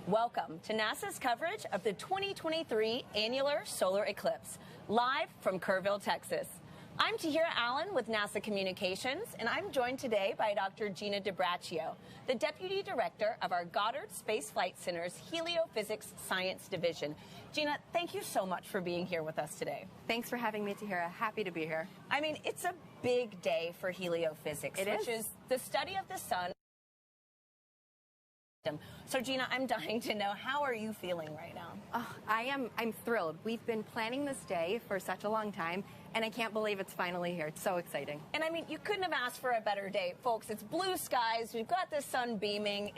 Welcome to NASA's coverage of the 2023 Annular Solar Eclipse, live from Kerrville, Texas. I'm Tahira Allen with NASA Communications, and I'm joined today by Dr. Gina DiBraccio, the Deputy Director of our Goddard Space Flight Center's Heliophysics Science Division. Gina, thank you so much for being here with us today. Thanks for having me, Tahira. Happy to be here. I mean, it's a big day for heliophysics, which is the study of the sun. So, Gina, I'm dying to know, how are you feeling right now? I'm thrilled. We've been planning this day for such a long time, and I can't believe it's finally here. It's so exciting. And I mean, you couldn't have asked for a better day, folks. It's blue skies. We've got the sun beaming.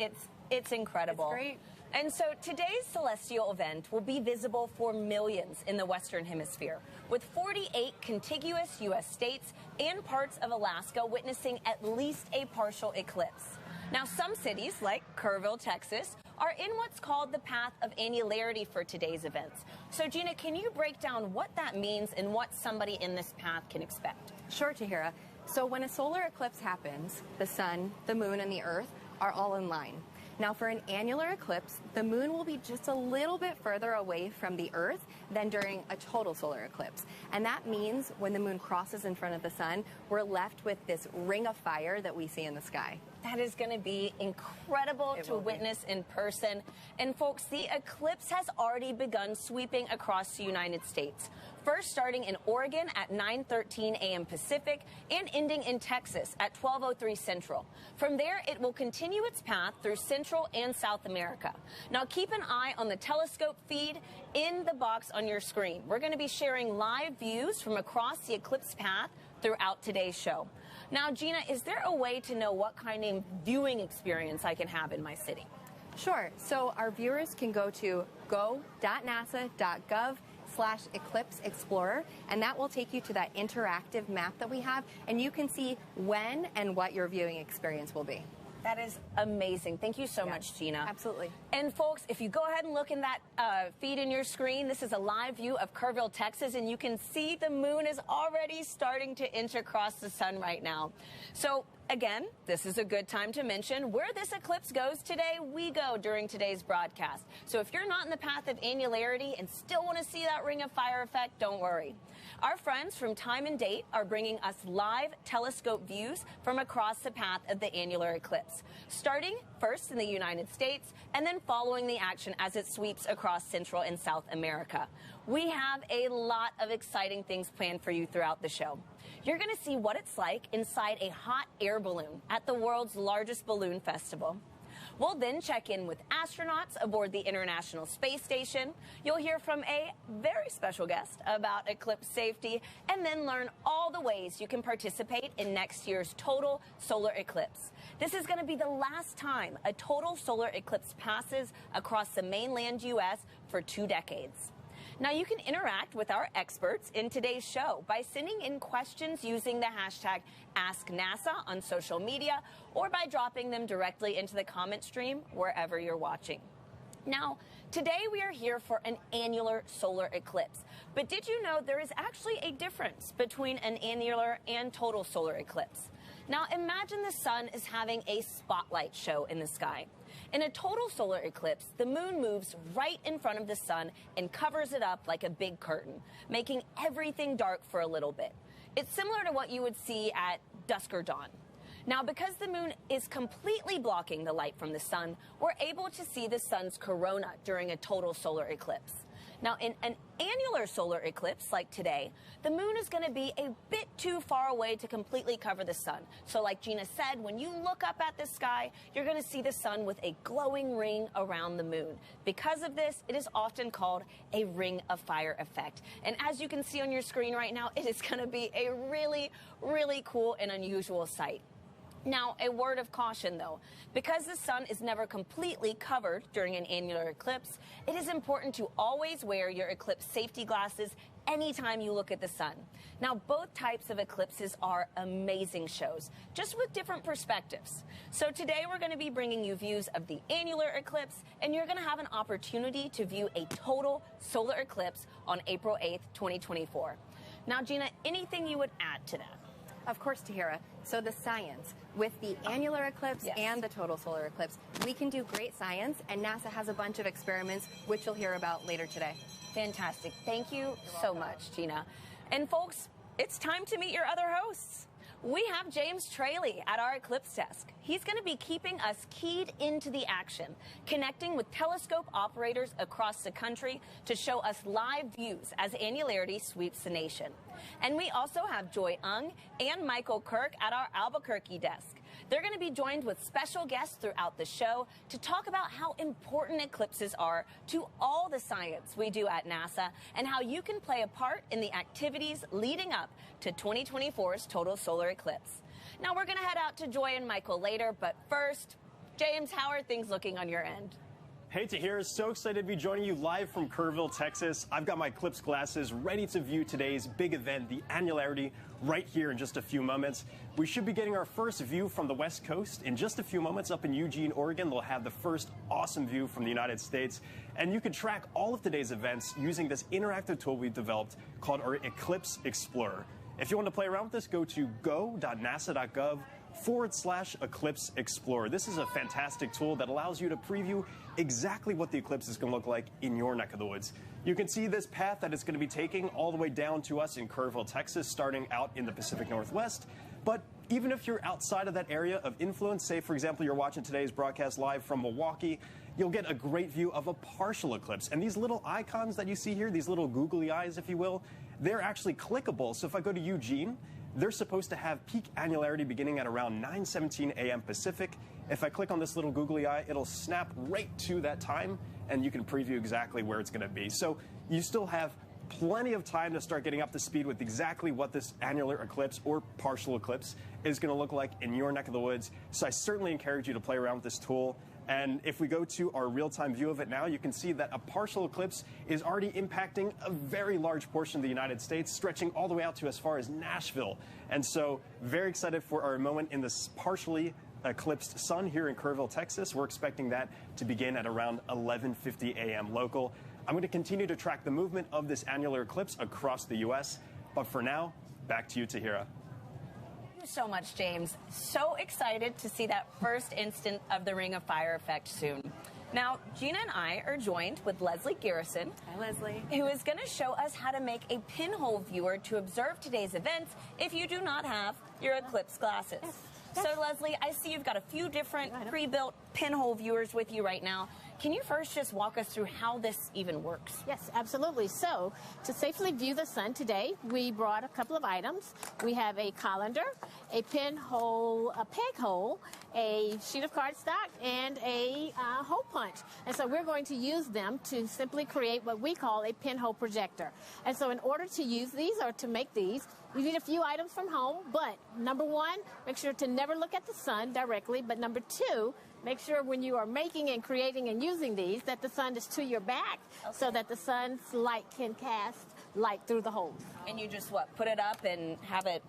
It's incredible. It's great. And so today's celestial event will be visible for millions in the Western Hemisphere, with 48 contiguous U.S. states and parts of Alaska witnessing at least a partial eclipse. Now, some cities, like Kerrville, Texas, are in what's called the path of annularity for today's events. So, Gina, can you break down what that means and what somebody in this path can expect? Sure, Tahira. So when a solar eclipse happens, the sun, the moon, and the earth are all in line. Now, for an annular eclipse, the moon will be just a little bit further away from the earth than during a total solar eclipse. And that means when the moon crosses in front of the sun, we're left with this ring of fire that we see in the sky. That is going to be incredible to witness in person. And folks, the eclipse has already begun sweeping across the United States. First starting in Oregon at 9:13 a.m. Pacific and ending in Texas at 12:03 Central. From there, it will continue its path through Central and South America. Now, keep an eye on the telescope feed in the box on your screen. We're going to be sharing live views from across the eclipse path throughout today's show. Now, Gina, is there a way to know what kind of viewing experience I can have in my city? Sure. So our viewers can go to go.nasa.gov/Eclipse Explorer, and that will take you to that interactive map that we have, and you can see when and what your viewing experience will be. That is amazing. Thank you so much, Gina. Absolutely. And folks, if you go ahead and look in that feed in your screen, this is a live view of Kerrville, Texas, and you can see the moon is already starting to inch across the sun right now. So again, this is a good time to mention where this eclipse goes today. We go during today's broadcast. So if you're not in the path of annularity and still want to see that ring of fire effect, don't worry. Our friends from Time and Date are bringing us live telescope views from across the path of the annular eclipse, starting first in the United States and then following the action as it sweeps across Central and South America. We have a lot of exciting things planned for you throughout the show. You're going to see what it's like inside a hot air balloon at the world's largest balloon festival. We'll then check in with astronauts aboard the International Space Station. You'll hear from a very special guest about eclipse safety, and then learn all the ways you can participate in next year's total solar eclipse. This is going to be the last time a total solar eclipse passes across the mainland U.S. for 2 decades. Now, you can interact with our experts in today's show by sending in questions using the hashtag AskNASA on social media, or by dropping them directly into the comment stream wherever you're watching. Now, today we are here for an annular solar eclipse. But did you know there is actually a difference between an annular and total solar eclipse? Now, imagine the sun is having a spotlight show in the sky. In a total solar eclipse, the moon moves right in front of the sun and covers it up like a big curtain, making everything dark for a little bit. It's similar to what you would see at dusk or dawn. Now, because the moon is completely blocking the light from the sun, we're able to see the sun's corona during a total solar eclipse. Now, in an annular solar eclipse like today, the moon is going to be a bit too far away to completely cover the sun. So like Gina said, when you look up at the sky, you're going to see the sun with a glowing ring around the moon. Because of this, it is often called a ring of fire effect. And as you can see on your screen right now, it is going to be a really, really cool and unusual sight. Now, a word of caution, though. Because the sun is never completely covered during an annular eclipse, it is important to always wear your eclipse safety glasses anytime you look at the sun. Now, both types of eclipses are amazing shows, just with different perspectives. So today we're going to be bringing you views of the annular eclipse, and you're going to have an opportunity to view a total solar eclipse on April 8th, 2024. Now, Gina, anything you would add to that? Of course, Tahira. So the science with the annular eclipse and the total solar eclipse, we can do great science, and NASA has a bunch of experiments, which you'll hear about later today. Fantastic. Thank you so much, Gina. And folks, it's time to meet your other hosts. We have James Traley at our eclipse desk. He's going to be keeping us keyed into the action, connecting with telescope operators across the country to show us live views as annularity sweeps the nation. And we also have Joy Ung and Michael Kirk at our Albuquerque desk. They're going to be joined with special guests throughout the show to talk about how important eclipses are to all the science we do at NASA and how you can play a part in the activities leading up to 2024's total solar eclipse. Now, we're going to head out to Joy and Michael later, but first, James, how are things looking on your end? Hey, Tahira, so excited to be joining you live from Kerrville, Texas. I've got my eclipse glasses ready to view today's big event, the annularity, right here in just a few moments. We should be getting our first view from the West Coast in just a few moments. Up in Eugene, Oregon, they'll have the first awesome view from the United States. And you can track all of today's events using this interactive tool we've developed called our Eclipse Explorer. If you want to play around with this, go to go.nasa.gov/Eclipse Explorer. This is a fantastic tool that allows you to preview exactly what the eclipse is going to look like in your neck of the woods. You can see this path that it's going to be taking all the way down to us in Kerrville, Texas, starting out in the Pacific Northwest. But even if you're outside of that area of influence, say, for example, you're watching today's broadcast live from Milwaukee, you'll get a great view of a partial eclipse. And these little icons that you see here, these little googly eyes, if you will, they're actually clickable. So if I go to Eugene, they're supposed to have peak annularity beginning at around 9:17 a.m. Pacific. If I click on this little googly eye, it'll snap right to that time, and you can preview exactly where it's going to be. So you still have plenty of time to start getting up to speed with exactly what this annular eclipse or partial eclipse is going to look like in your neck of the woods. So I certainly encourage you to play around with this tool. And if we go to our real-time view of it now, you can see that a partial eclipse is already impacting a very large portion of the United States, stretching all the way out to as far as Nashville. And so very excited for our moment in this partially eclipsed sun here in Kerrville, Texas. We're expecting that to begin at around 11:50 a.m. local. I'm going to continue to track the movement of this annular eclipse across the U.S. But for now, back to you, Tahira. Thank you so much, James. So excited to see that first instant of the Ring of Fire effect soon. Now, Gina and I are joined with Leslie Garrison. Hi, Leslie. Who is going to show us how to make a pinhole viewer to observe today's events if you do not have your eclipse glasses. Yes. So, Leslie, I see you've got a few different pre-built pinhole viewers with you right now. Can you first just walk us through how this even works? Yes, absolutely. So, to safely view the sun today, we brought a couple of items. We have a colander, a pinhole, a peg hole, a sheet of cardstock, and a hole punch. And so we're going to use them to simply create what we call a pinhole projector. And so in order to use these or to make these, you need a few items from home, but number one, make sure to never look at the sun directly, but number two, make sure when you are making and creating and using these that the sun is to your back so that the sun's light can cast light through the holes. And you just, what, put it up and have it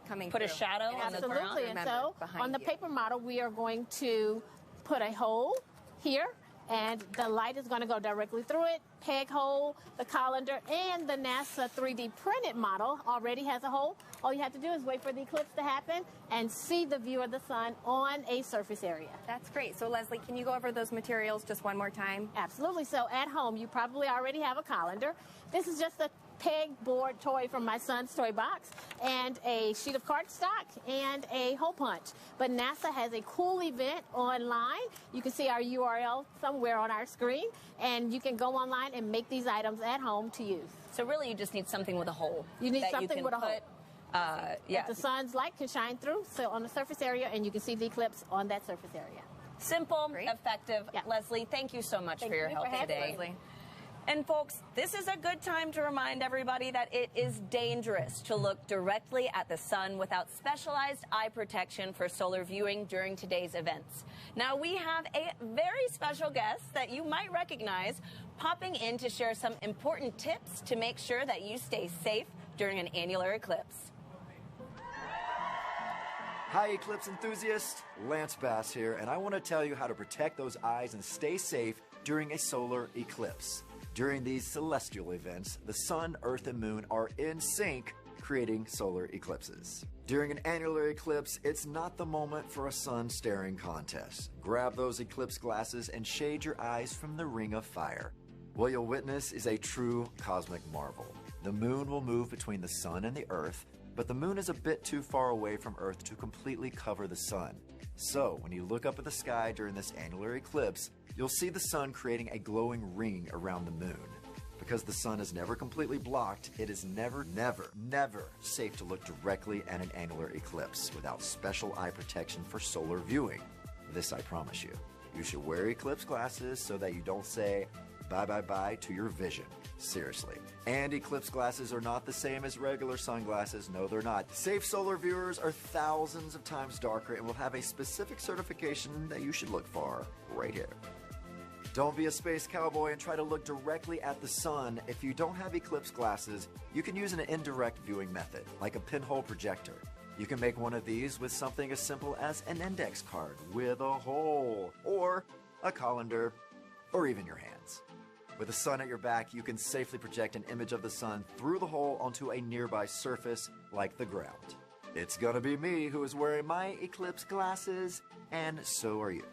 Coming put through. a shadow on the ground? Absolutely. And so on the paper model, we are going to put a hole here, and the light is going to go directly through it. Peg hole, the colander, and the NASA 3D printed model already has a hole. All you have to do is wait for the eclipse to happen and see the view of the sun on a surface area. That's great. So, Leslie, can you go over those materials just one more time? Absolutely. So at home, you probably already have a colander. This is just a pegboard toy from my son's toy box, and a sheet of cardstock and a hole punch. But NASA has a cool event online. You can see our URL somewhere on our screen, and you can go online and make these items at home to use. So really you just need something with a hole. You need something with a hole. Yeah. The sun's light can shine through, so on the surface area, and you can see the eclipse on that surface area. Simple, Great. effective. Yeah. Leslie, thank you so much Thank for your you help for having today. Leslie. And folks, this is a good time to remind everybody that it is dangerous to look directly at the sun without specialized eye protection for solar viewing during today's events. Now, we have a very special guest that you might recognize popping in to share some important tips to make sure that you stay safe during an annular eclipse. Hi, eclipse enthusiasts. Lance Bass here, and I want to tell you how to protect those eyes and stay safe during a solar eclipse. During these celestial events, the sun, earth, and moon are in sync creating solar eclipses. During an annular eclipse, it's not the moment for a sun staring contest. Grab those eclipse glasses and shade your eyes from the ring of fire. What you'll witness is a true cosmic marvel. The moon will move between the sun and the earth, but the moon is a bit too far away from Earth to completely cover the sun. So, when you look up at the sky during this annular eclipse, you'll see the sun creating a glowing ring around the moon. Because the sun is never completely blocked, it is never safe to look directly at an annular eclipse without special eye protection for solar viewing. This I promise you. You should wear eclipse glasses so that you don't say bye-bye-bye to your vision. Seriously. And eclipse glasses are not the same as regular sunglasses. No, they're not. Safe solar viewers are thousands of times darker and will have a specific certification that you should look for right here. Don't be a space cowboy and try to look directly at the sun. If you don't have eclipse glasses, you can use an indirect viewing method, like a pinhole projector. You can make one of these with something as simple as an index card with a hole, or a colander, or even your hands. With the sun at your back, you can safely project an image of the sun through the hole onto a nearby surface like the ground. It's gonna be me who is wearing my eclipse glasses, and so are you.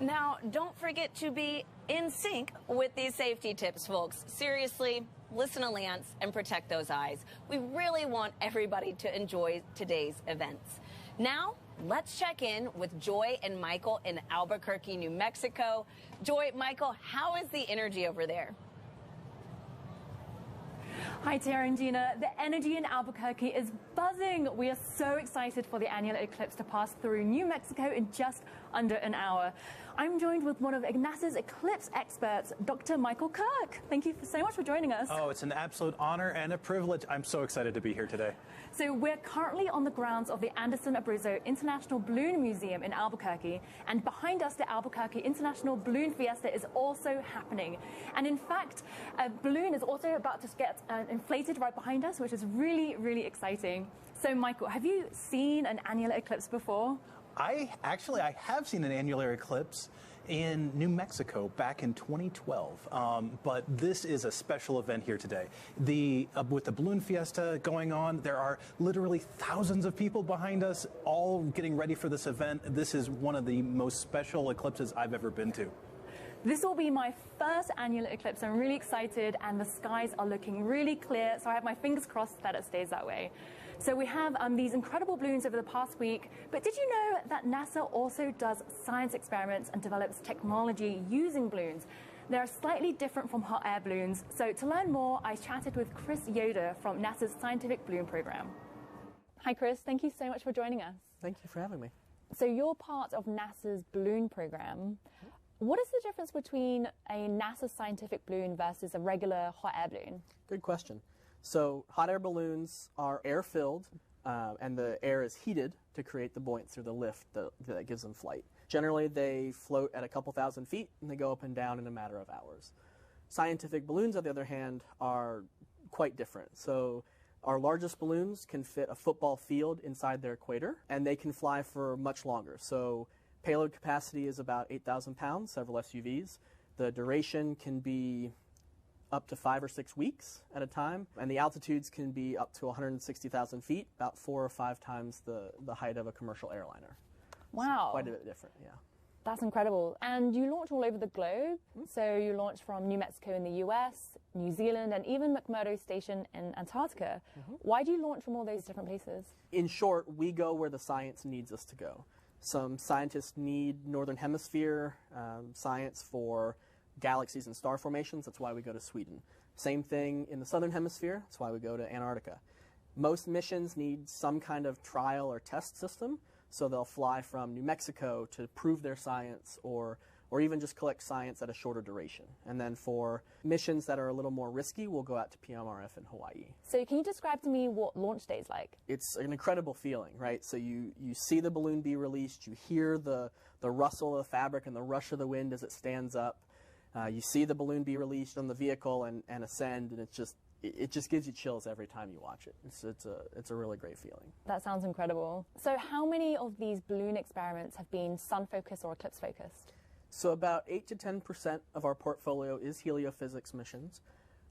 Now, don't forget to be in sync with these safety tips, folks. Seriously, listen to Lance and protect those eyes. We really want everybody to enjoy today's events. Now, let's check in with Joy and Michael in Albuquerque, New Mexico. Joy, Michael, how is the energy over there? Hi, Tara and Gina. The energy in Albuquerque is buzzing. We are so excited for the annular eclipse to pass through New Mexico in just under an hour. I'm joined with one of NASA's eclipse experts, Dr. Michael Kirk. Thank you so much for joining us. Oh, it's an absolute honor and a privilege. I'm so excited to be here today. So we're currently on the grounds of the Anderson Abruzzo International Balloon Museum in Albuquerque, and behind us, the Albuquerque International Balloon Fiesta is also happening. And in fact, a balloon is also about to get inflated right behind us, which is really, really exciting. So Michael, have you seen an annular eclipse before? I have seen an annular eclipse in New Mexico back in 2012, but this is a special event here today. With the Balloon Fiesta going on, there are literally thousands of people behind us, all getting ready for this event. This is one of the most special eclipses I've ever been to. This will be my first annular eclipse. I'm really excited, and the skies are looking really clear, so I have my fingers crossed that it stays that way. So we have these incredible balloons over the past week, but did you know that NASA also does science experiments and develops technology using balloons? They're slightly different from hot air balloons. So to learn more, I chatted with Chris Yoder from NASA's Scientific Balloon Program. Hi, Chris. Thank you so much for joining us. Thank you for having me. So you're part of NASA's balloon program. What is the difference between a NASA scientific balloon versus a regular hot air balloon? Good question. So hot air balloons are air-filled, and the air is heated to create the buoyancy or the lift that gives them flight. Generally, they float at a couple thousand feet, and they go up and down in a matter of hours. Scientific balloons, on the other hand, are quite different. So our largest balloons can fit a football field inside their equator, and they can fly for much longer. So payload capacity is about 8,000 pounds, several SUVs. The duration can be up to 5 or 6 weeks at a time, and the altitudes can be up to 160,000 feet, about 4 or 5 times the height of a commercial airliner. Wow. So quite a bit different, yeah. That's incredible. And you launch all over the globe. So you launch from New Mexico in the US, New Zealand, and even McMurdo Station in Antarctica. Why do you launch from all those different places? In short, we go where the science needs us to go. Some scientists need Northern Hemisphere science for galaxies and star formations. That's why we go to Sweden. Same thing in the Southern Hemisphere. That's why we go to Antarctica. Most missions need some kind of trial or test system, so they'll fly from New Mexico to prove their science or even just collect science at a shorter duration. And then for missions that are a little more risky, we'll go out to PMRF in Hawaii. So can you describe to me what launch day is like? It's an incredible feeling, right? So you see the balloon be released, you hear the rustle of the fabric and the rush of the wind as it stands up. You see the balloon be released on the vehicle and ascend, and it just gives you chills every time you watch it. It's a really great feeling. That sounds incredible. So how many of these balloon experiments have been sun-focused or eclipse-focused? So about 8 to 10% of our portfolio is heliophysics missions.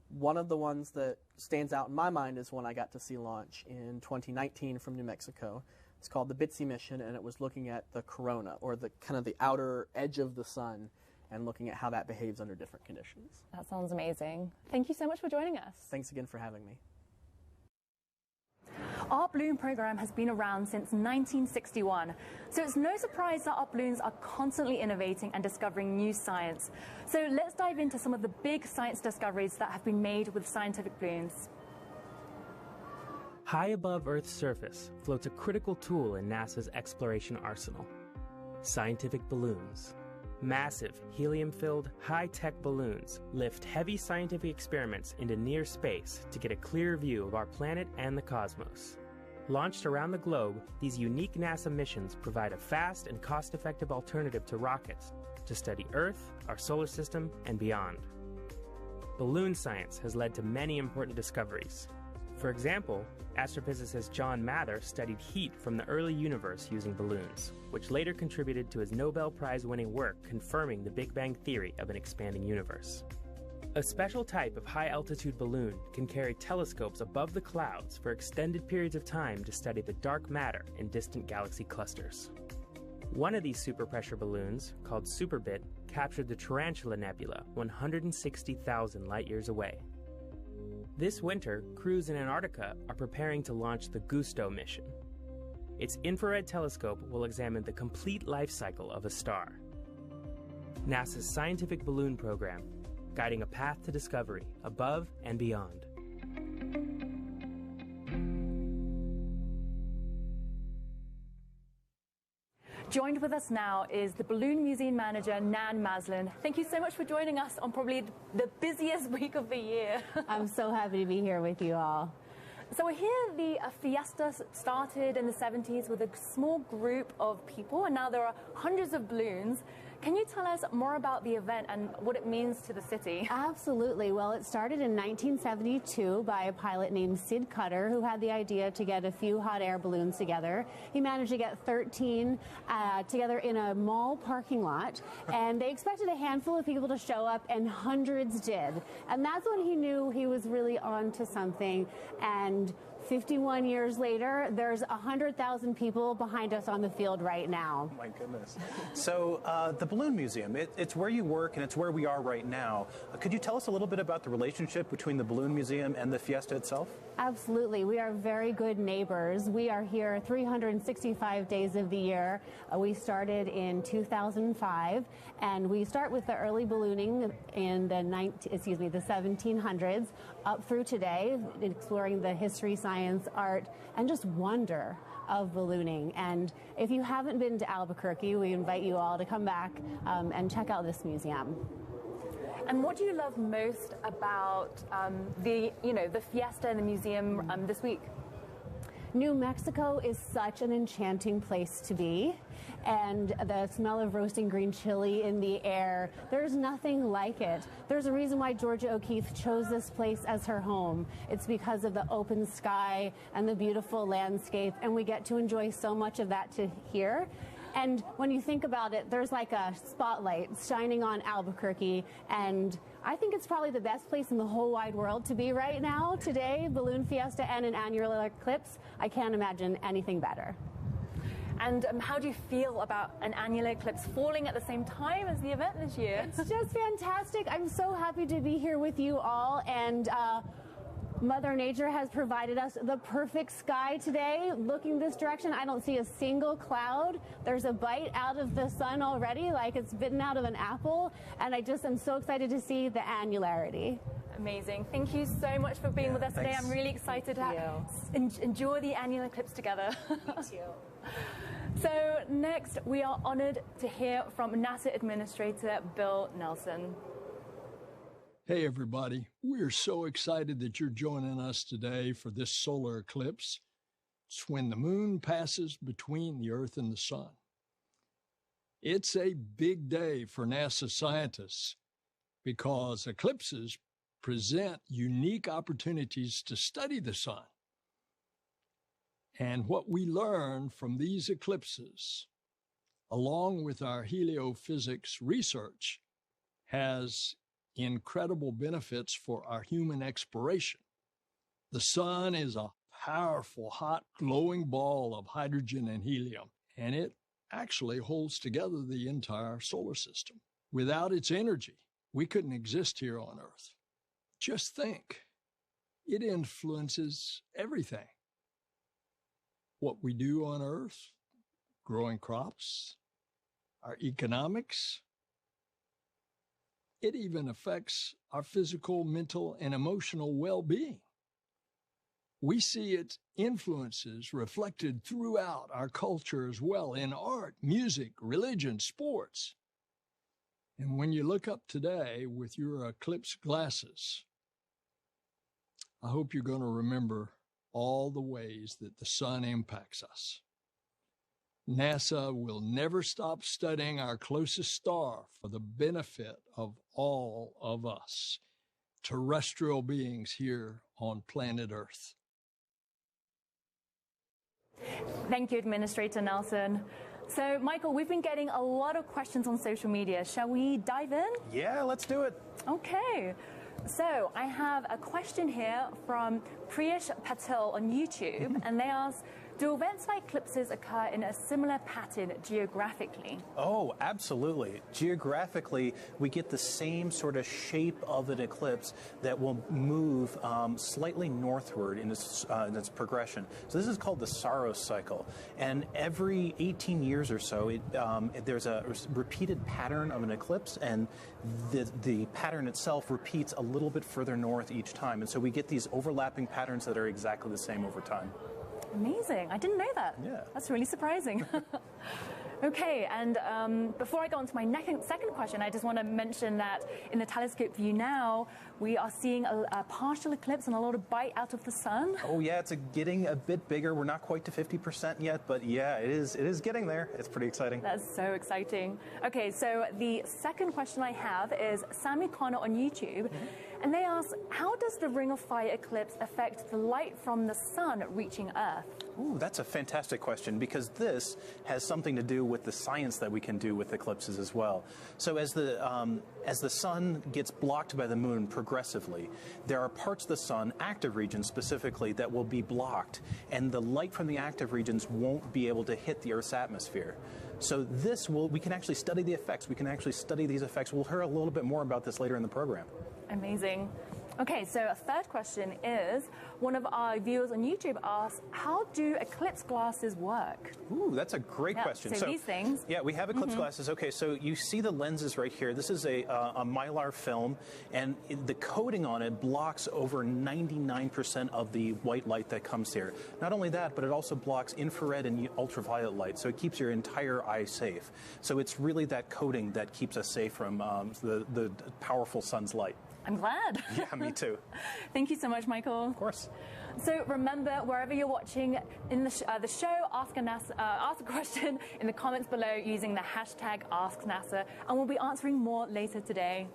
One of the ones that stands out in my mind is one I got to see launch in 2019 from New Mexico. It's called the BITSI mission, and it was looking at the corona, or the kind of the outer edge of the sun, and looking at how that behaves under different conditions. That sounds amazing. Thank you so much for joining us. Thanks again for having me. Our balloon program has been around since 1961, so it's no surprise that our balloons are constantly innovating and discovering new science. So let's dive into some of the big science discoveries that have been made with scientific balloons. High above Earth's surface floats a critical tool in NASA's exploration arsenal: scientific balloons. Massive, helium-filled, high-tech balloons lift heavy scientific experiments into near space to get a clear view of our planet and the cosmos. Launched around the globe, these unique NASA missions provide a fast and cost-effective alternative to rockets to study Earth, our solar system, and beyond. Balloon science has led to many important discoveries. For example, astrophysicist John Mather studied heat from the early universe using balloons, which later contributed to his Nobel Prize-winning work confirming the Big Bang theory of an expanding universe. A special type of high-altitude balloon can carry telescopes above the clouds for extended periods of time to study the dark matter in distant galaxy clusters. One of these superpressure balloons, called SuperBit, captured the Tarantula Nebula 160,000 light-years away. This winter, crews in Antarctica are preparing to launch the Gusto mission. Its infrared telescope will examine the complete life cycle of a star. NASA's scientific balloon program, guiding a path to discovery above and beyond. Joined with us now is the Balloon Museum Manager, Nan Maslin. Thank you so much for joining us on probably the busiest week of the year. I'm so happy to be here with you all. So we're here, the Fiesta started in the 70s with a small group of people, and now there are hundreds of balloons. Can you tell us more about the event and what it means to the city? Absolutely. Well, it started in 1972 by a pilot named Sid Cutter, who had the idea to get a few hot air balloons together. He managed to get 13 together in a mall parking lot, and they expected a handful of people to show up, and hundreds did. And that's when he knew he was really on to something. And 51 years later, there's 100,000 people behind us on the field right now. Oh my goodness. So the Balloon Museum, it's where you work and it's where we are right now. Could you tell us a little bit about the relationship between the Balloon Museum and the Fiesta itself? Absolutely. We are very good neighbors. We are here 365 days of the year. We started in 2005, and we start with the early ballooning in the 1700s up through today, exploring the history, science, art, and just wonder of ballooning. And if you haven't been to Albuquerque, we invite you all to come back and check out this museum. And what do you love most about the Fiesta and the museum this week? New Mexico is such an enchanting place to be, and the smell of roasting green chili in the air, there's nothing like it. There's a reason why Georgia O'Keeffe chose this place as her home. It's because of the open sky and the beautiful landscape, and we get to enjoy so much of that here. And when you think about it, there's like a spotlight shining on Albuquerque, and I think it's probably the best place in the whole wide world to be right now, today, Balloon Fiesta and an annular eclipse. I can't imagine anything better. And how do you feel about an annular eclipse falling at the same time as the event this year? It's just fantastic. I'm so happy to be here with you all, and Mother Nature has provided us the perfect sky today. Looking this direction, I don't see a single cloud. There's a bite out of the sun already, like it's bitten out of an apple, and I just am so excited to see the annularity. Amazing. Thank you so much for being with us today. I'm really excited to enjoy the annular eclipse together. Me too. So next, we are honored to hear from NASA Administrator Bill Nelson. Hey everybody, we're so excited that you're joining us today for this solar eclipse. It's when the moon passes between the Earth and the sun. It's a big day for NASA scientists because eclipses present unique opportunities to study the sun. And what we learn from these eclipses along with our heliophysics research, has incredible benefits for our human exploration. The sun is a powerful, hot, glowing ball of hydrogen and helium, and it actually holds together the entire solar system. Without its energy, we couldn't exist here on Earth. Just think, it influences everything. What we do on Earth, growing crops, our economics. It even affects our physical, mental, and emotional well-being. We see its influences reflected throughout our culture as well, in art, music, religion, sports. And when you look up today with your eclipse glasses, I hope you're going to remember all the ways that the sun impacts us. NASA will never stop studying our closest star for the benefit of all of us, terrestrial beings here on planet Earth. Thank you, Administrator Nelson. So, Michael, we've been getting a lot of questions on social media. Shall we dive in? Yeah, let's do it. Okay. So, I have a question here from Priyesh Patel on YouTube, and they ask, do events like eclipses occur in a similar pattern geographically? Oh, absolutely. Geographically, we get the same sort of shape of an eclipse that will move slightly northward in its progression. So this is called the Saros cycle. And every 18 years or so, there's a repeated pattern of an eclipse, and the pattern itself repeats a little bit further north each time. And so we get these overlapping patterns that are exactly the same over time. Amazing. I didn't know that. Yeah. That's really surprising. Okay, and before I go on to my second question, I just want to mention that in the telescope view now, we are seeing a partial eclipse and a lot of bite out of the sun. Oh yeah, it's getting a bit bigger. We're not quite to 50% yet, but yeah, it is getting there. It's pretty exciting. That's so exciting. Okay, so the second question I have is Sammy Connor on YouTube. And they ask, how does the Ring of Fire eclipse affect the light from the sun reaching Earth? Ooh, that's a fantastic question, because this has something to do with the science that we can do with eclipses as well. So as the sun gets blocked by the moon progressively, there are parts of the sun, active regions specifically, that will be blocked, and the light from the active regions won't be able to hit the Earth's atmosphere. So we can actually study the effects. We can actually study these effects. We'll hear a little bit more about this later in the program. Amazing. Okay, so a third question is, one of our viewers on YouTube asks, how do eclipse glasses work? Ooh, that's a great question. So these things. Yeah, we have eclipse glasses. Okay, so you see the lenses right here. This is a mylar film, and the coating on it blocks over 99% of the white light that comes here. Not only that, but it also blocks infrared and ultraviolet light, so it keeps your entire eye safe. So it's really that coating that keeps us safe from the powerful sun's light. I'm glad. Yeah, me too. Thank you so much, Michael. Of course. So remember, wherever you're watching in the show, ask a question in the comments below using the hashtag AskNASA, and we'll be answering more later today.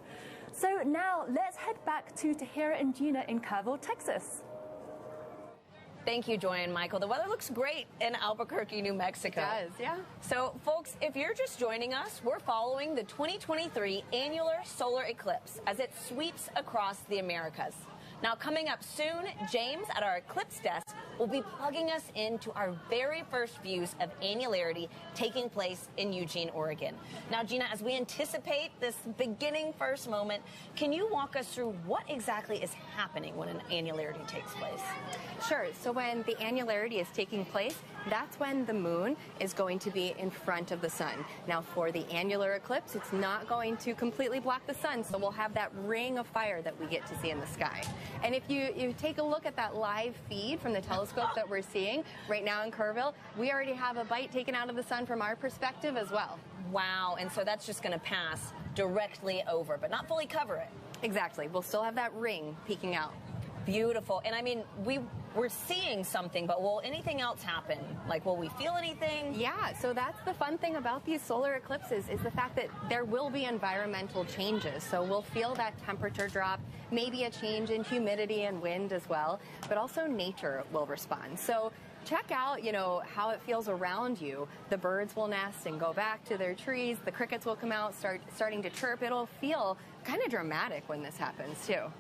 So now let's head back to Tahira and Gina in Kerrville, Texas. Thank you, Joy and Michael. The weather looks great in Albuquerque, New Mexico. It does, yeah. So, folks, if you're just joining us, we're following the 2023 Annular Solar Eclipse as it sweeps across the Americas. Now, coming up soon, James at our Eclipse desk will be plugging us into our very first views of annularity taking place in Eugene, Oregon. Now, Gina, as we anticipate this beginning first moment, can you walk us through what exactly is happening when an annularity takes place? Sure. So when the annularity is taking place, that's when the moon is going to be in front of the sun. Now, for the annular eclipse, it's not going to completely block the sun, so we'll have that ring of fire that we get to see in the sky. And if you take a look at that live feed from the telescope that we're seeing right now in Kerrville, we already have a bite taken out of the sun from our perspective as well. Wow, and so that's just going to pass directly over, but not fully cover it. Exactly. We'll still have that ring peeking out. Beautiful. And I mean, we're seeing something, but will anything else happen? Like, will we feel anything? Yeah, so that's the fun thing about these solar eclipses is the fact that there will be environmental changes. So we'll feel that temperature drop, maybe a change in humidity and wind as well, but also nature will respond. So check out, how it feels around you. The birds will nest and go back to their trees. The crickets will come out, starting to chirp. It'll feel kind of dramatic when this happens, too.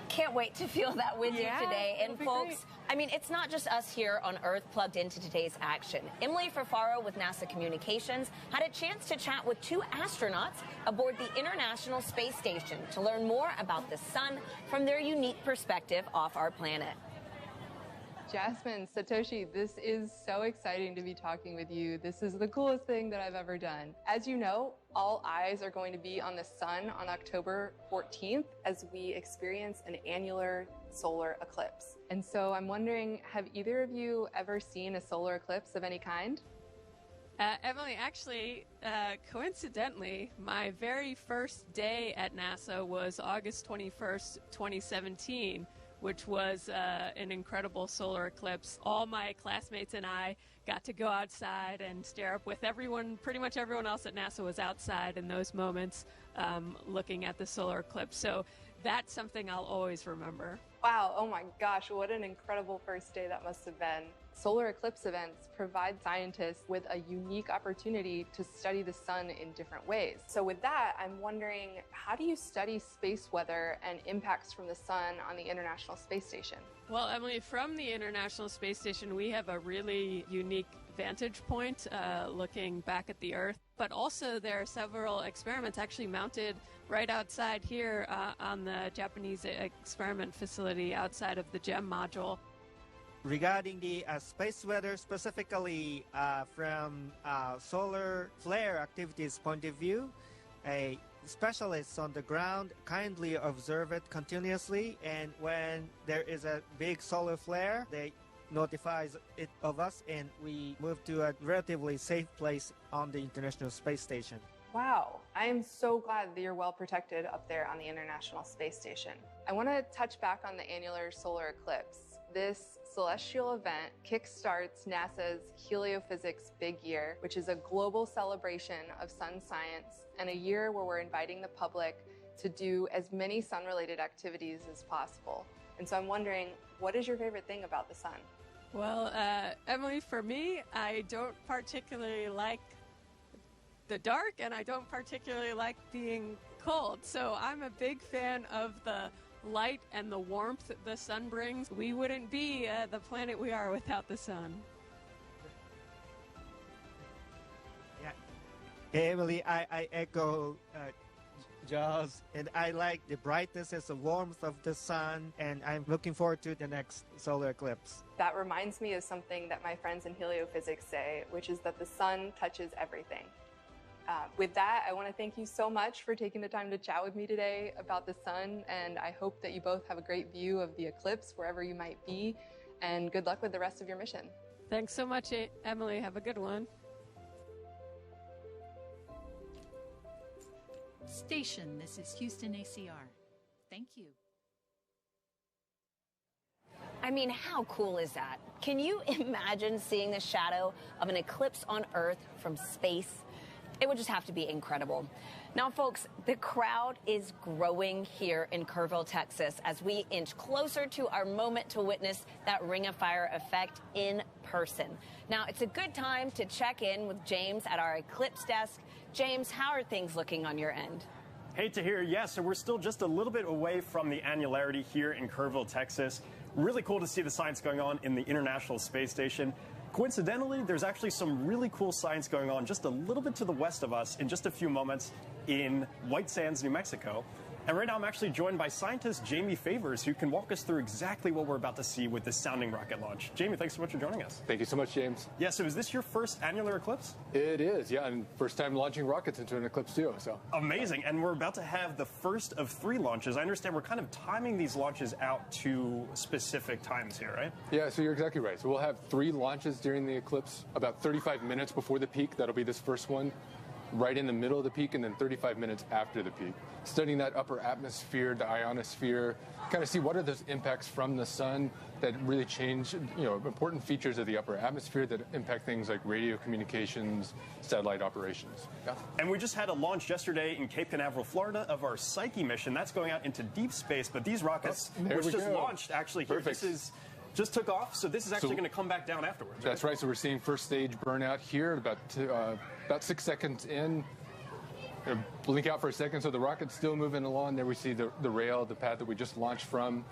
Can't wait to feel that with you today. And folks, great. I mean, it's not just us here on Earth plugged into today's action. Emily Ferfaro with NASA Communications had a chance to chat with 2 astronauts aboard the International Space Station to learn more about the sun from their unique perspective off our planet. Jasmine, Satoshi, this is so exciting to be talking with you. This is the coolest thing that I've ever done. As you know, all eyes are going to be on the sun on October 14th as we experience an annular solar eclipse. And so I'm wondering, have either of you ever seen a solar eclipse of any kind? Emily, actually, coincidentally, my very first day at NASA was August 21st, 2017. Which was an incredible solar eclipse. All my classmates and I got to go outside and stare up with everyone. Pretty much everyone else at NASA was outside in those moments looking at the solar eclipse. So that's something I'll always remember. Wow, oh my gosh, what an incredible first day that must have been. Solar eclipse events provide scientists with a unique opportunity to study the sun in different ways. So with that, I'm wondering, how do you study space weather and impacts from the sun on the International Space Station? Well, Emily, from the International Space Station, we have a really unique vantage point looking back at the Earth. But also there are several experiments actually mounted right outside here on the Japanese experiment facility outside of the GEM module. Regarding the space weather, specifically from solar flare activities point of view, a specialists on the ground kindly observe it continuously, and when there is a big solar flare, they notifies it of us, and we move to a relatively safe place on the International Space Station. Wow, I am so glad that you're well protected up there on the International Space Station. I want to touch back on the annular solar eclipse. This celestial event kickstarts NASA's Heliophysics Big Year, which is a global celebration of sun science and a year where we're inviting the public to do as many sun-related activities as possible. And so I'm wondering, what is your favorite thing about the sun? Well, Emily, for me, I don't particularly like the dark, and I don't particularly like being cold. So I'm a big fan of the light and the warmth the sun brings. We wouldn't be the planet we are without the sun. Yeah, Emily, I echo Jaws, and I like the brightness and the warmth of the sun, and I'm looking forward to the next solar eclipse. That reminds me of something that my friends in heliophysics say, which is that the sun touches everything. With that, I want to thank you so much for taking the time to chat with me today about the sun, and I hope that you both have a great view of the eclipse wherever you might be, and good luck with the rest of your mission. Thanks so much, Emily. Have a good one. Station, this is Houston ACR. Thank you. I mean, how cool is that? Can you imagine seeing the shadow of an eclipse on Earth from space? It would just have to be incredible. Now, folks, the crowd is growing here in Kerrville, Texas, as we inch closer to our moment to witness that Ring of Fire effect in person. Now, it's a good time to check in with James at our eclipse desk. James, how are things looking on your end? Hey, Tahir. Yeah, so we're still just a little bit away from the annularity here in Kerrville, Texas. Really cool to see the science going on in the International Space Station. Coincidentally, there's actually some really cool science going on just a little bit to the west of us in just a few moments in White Sands, New Mexico. And right now I'm actually joined by scientist Jamie Favors, who can walk us through exactly what we're about to see with this sounding rocket launch. Jamie, thanks so much for joining us. Thank you so much, James. Yeah, so is this your first annular eclipse? It is, yeah, and first time launching rockets into an eclipse too, so. Amazing, and we're about to have the first of 3 launches. I understand we're kind of timing these launches out to specific times here, right? Yeah, so you're exactly right. So we'll have 3 launches during the eclipse, about 35 minutes before the peak. That'll be this first one, right in the middle of the peak, and then 35 minutes after the peak. Studying that upper atmosphere, the ionosphere, kind of see what are those impacts from the sun that really change, important features of the upper atmosphere that impact things like radio communications, satellite operations. Yeah. And we just had a launch yesterday in Cape Canaveral, Florida, of our Psyche mission. That's going out into deep space, but these rockets, which just launched actually here. Perfect. This is just took off, so this is actually going to come back down afterwards. Right? That's right. So we're seeing first stage burnout here, about 6 seconds in. Blink out for a second, so the rocket's still moving along. There we see the rail, the path that we just launched from.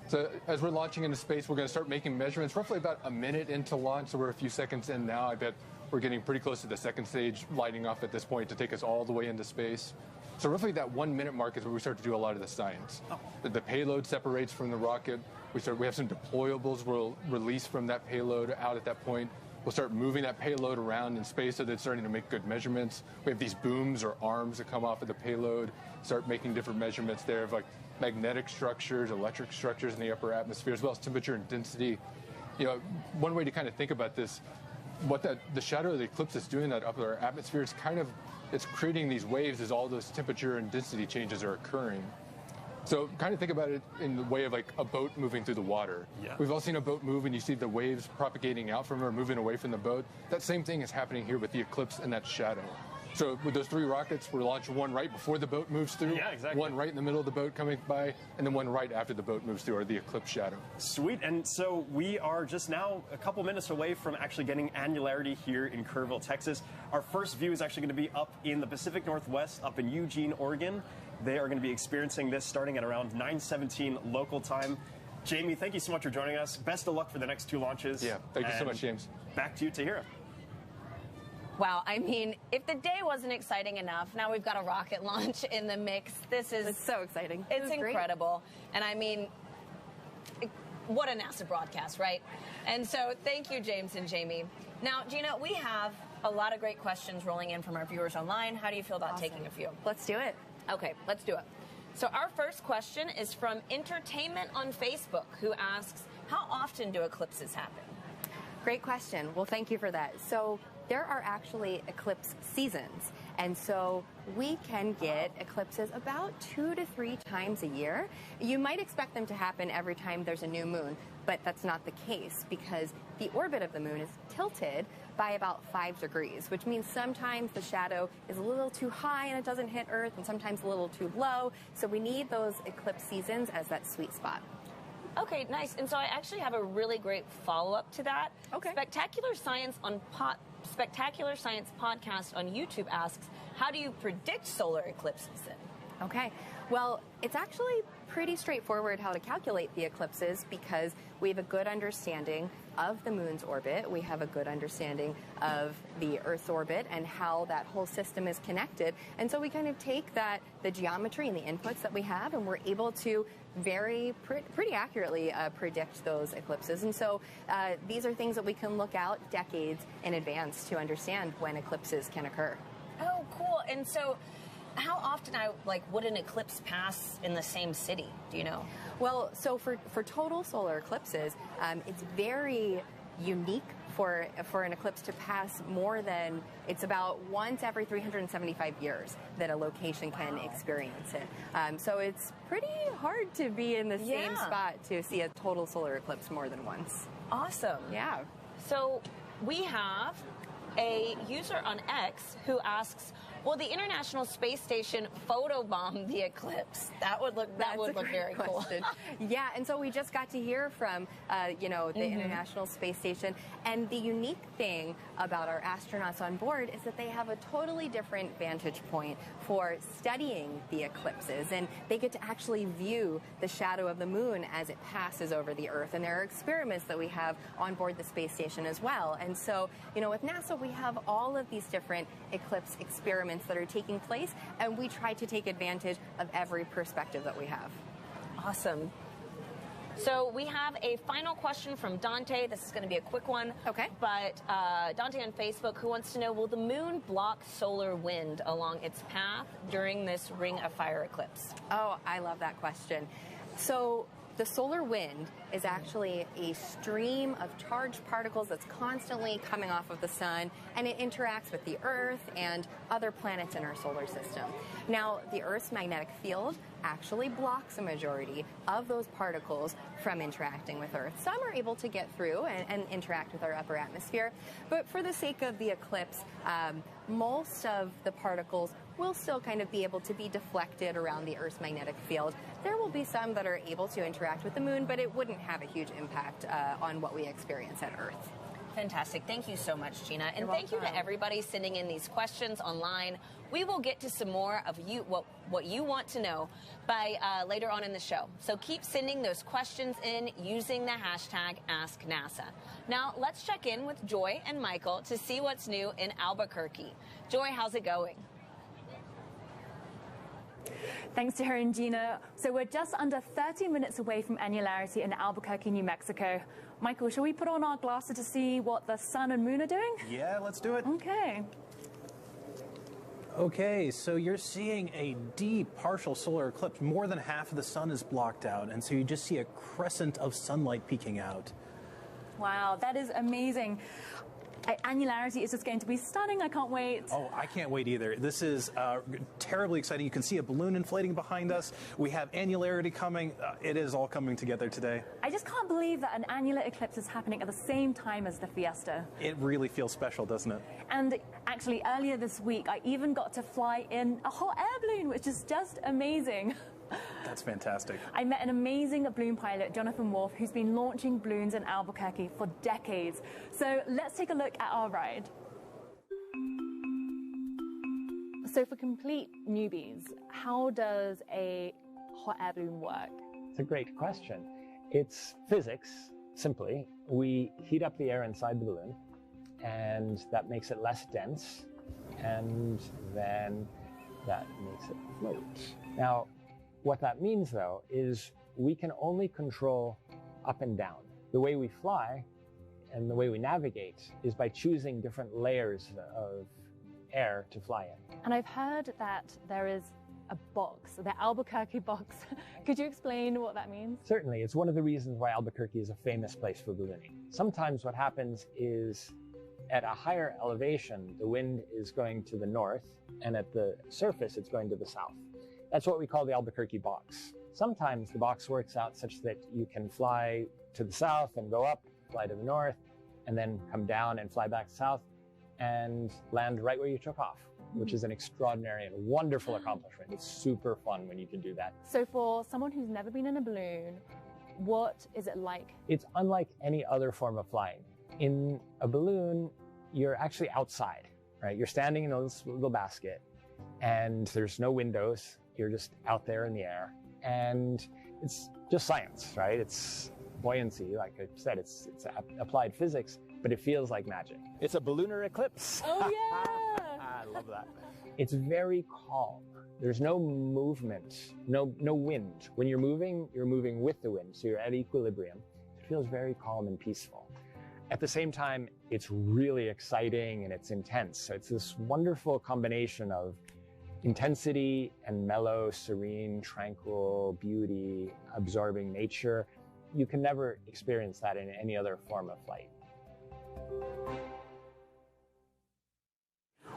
So as we're launching into space, we're going to start making measurements roughly about a minute into launch, so we're a few seconds in now. I bet we're getting pretty close to the second stage lighting off at this point to take us all the way into space. So roughly that 1 minute mark is where we start to do a lot of the science. The payload separates from the rocket. We have some deployables we'll release from that payload out at that point. We'll start moving that payload around in space so that it's starting to make good measurements. We have these booms or arms that come off of the payload, start making different measurements there of like magnetic structures, electric structures in the upper atmosphere, as well as temperature and density. One way to kind of think about this, what the shadow of the eclipse is doing in that upper atmosphere is it's creating these waves as all those temperature and density changes are occurring. So kind of think about it in the way of like a boat moving through the water. Yeah. We've all seen a boat move and you see the waves propagating out from it or moving away from the boat. That same thing is happening here with the eclipse and that shadow. So with those 3 rockets, we're launching one right before the boat moves through, one right in the middle of the boat coming by, and then one right after the boat moves through, or the eclipse shadow. Sweet. And so we are just now a couple minutes away from actually getting annularity here in Kerrville, Texas. Our first view is actually going to be up in the Pacific Northwest, up in Eugene, Oregon. They are going to be experiencing this starting at around 9:17 local time. Jamie, thank you so much for joining us. Best of luck for the next 2 launches. Yeah, thank you so much, James. Back to you, Tahira. Wow, I mean, if the day wasn't exciting enough, now we've got a rocket launch in the mix. It's so exciting. It's incredible. And I mean, what a NASA broadcast, right? And so thank you, James and Jamie. Now, Gina, we have a lot of great questions rolling in from our viewers online. How do you feel about taking a few? Let's do it. Okay, let's do it. So our first question is from Entertainment on Facebook, who asks, how often do eclipses happen? Great question. Well, thank you for that. So there are actually eclipse seasons. And so we can get eclipses about 2 to 3 times a year. You might expect them to happen every time there's a new moon, but that's not the case because the orbit of the moon is tilted by about 5 degrees, which means sometimes the shadow is a little too high and it doesn't hit Earth, and sometimes a little too low. So we need those eclipse seasons as that sweet spot. Okay, nice. And so I actually have a really great follow-up to that. Okay. Spectacular Science podcast on YouTube asks, how do you predict solar eclipses then? Okay. Well, it's actually pretty straightforward how to calculate the eclipses because we have a good understanding of the moon's orbit. We have a good understanding of the Earth's orbit and how that whole system is connected. And so we kind of take the geometry and the inputs that we have, and we're able to pretty accurately predict those eclipses. And so these are things that we can look out decades in advance to understand when eclipses can occur. Oh, cool. And so how often would an eclipse pass in the same city? Do you know? Well, so for total solar eclipses, it's very unique for an eclipse to pass more than, it's about once every 375 years that a location can experience it. So it's pretty hard to be in the same spot to see a total solar eclipse more than once. Awesome. Yeah. So we have a user on X who asks, will the International Space Station photobomb the eclipse? That would look very cool. Yeah, and so we just got to hear from the International Space Station, and the unique thing about our astronauts on board is that they have a totally different vantage point for studying the eclipses, and they get to actually view the shadow of the moon as it passes over the Earth. And there are experiments that we have on board the space station as well. And so, with NASA, we have all of these different eclipse experiments that are taking place, and we try to take advantage of every perspective that we have. Awesome. So we have a final question from Dante. This is going to be a quick one. Okay. But Dante on Facebook, who wants to know, will the moon block solar wind along its path during this Ring of Fire eclipse? Oh, I love that question. So the solar wind is actually a stream of charged particles that's constantly coming off of the sun, and it interacts with the Earth and other planets in our solar system. Now, the Earth's magnetic field actually blocks a majority of those particles from interacting with Earth. Some are able to get through and interact with our upper atmosphere, but for the sake of the eclipse, most of the particles will still kind of be able to be deflected around the Earth's magnetic field. There will be some that are able to interact with the moon, but it wouldn't have a huge impact on what we experience at Earth. Fantastic. Thank you so much, Gina. And thank you to everybody sending in these questions online. We will get to some more of you, what you want to know by later on in the show. So keep sending those questions in using the hashtag AskNASA. Now, let's check in with Joy and Michael to see what's new in Albuquerque. Joy, how's it going? Thanks to her and Gina. So we're just under 30 minutes away from Annularity in Albuquerque, New Mexico. Michael, shall we put on our glasses to see what the sun and moon are doing? Yeah, let's do it. Okay. Okay, so you're seeing a deep partial solar eclipse. More than half of the sun is blocked out, and so you just see a crescent of sunlight peeking out. Wow, that is amazing. Annularity is just going to be stunning. I can't wait. Oh, I can't wait either. This is terribly exciting. You can see a balloon inflating behind us. We have annularity coming. It is all coming together today. I just can't believe that an annular eclipse is happening at the same time as the fiesta. It really feels special, doesn't it? And actually, earlier this week, I even got to fly in a hot air balloon, which is just amazing. That's fantastic. I met an amazing balloon pilot, Jonathan Wolf, who's been launching balloons in Albuquerque for decades. So let's take a look at our ride. So for complete newbies, how does a hot air balloon work? It's a great question. It's physics, simply. We heat up the air inside the balloon, and that makes it less dense, and then that makes it float. Now, what that means, though, is we can only control up and down. The way we fly and the way we navigate is by choosing different layers of air to fly in. And I've heard that there is a box, the Albuquerque box. Could you explain what that means? Certainly. It's one of the reasons why Albuquerque is a famous place for ballooning. Sometimes what happens is at a higher elevation, the wind is going to the north, and at the surface, it's going to the south. That's what we call the Albuquerque box. Sometimes the box works out such that you can fly to the south and go up, fly to the north, and then come down and fly back south and land right where you took off, which is an extraordinary and wonderful accomplishment. It's super fun when you can do that. So for someone who's never been in a balloon, what is it like? It's unlike any other form of flying. In a balloon, you're actually outside, right? You're standing in a little basket, and there's no windows. You're just out there in the air, and it's just science, right? It's buoyancy, like I said, it's applied physics, but it feels like magic. It's a ballooner eclipse. Oh yeah! I love that. It's very calm. There's no movement, no wind. When you're moving with the wind, so you're at equilibrium. It feels very calm and peaceful. At the same time, it's really exciting and it's intense. So it's this wonderful combination of intensity and mellow, serene, tranquil beauty, absorbing nature. You can never experience that in any other form of flight.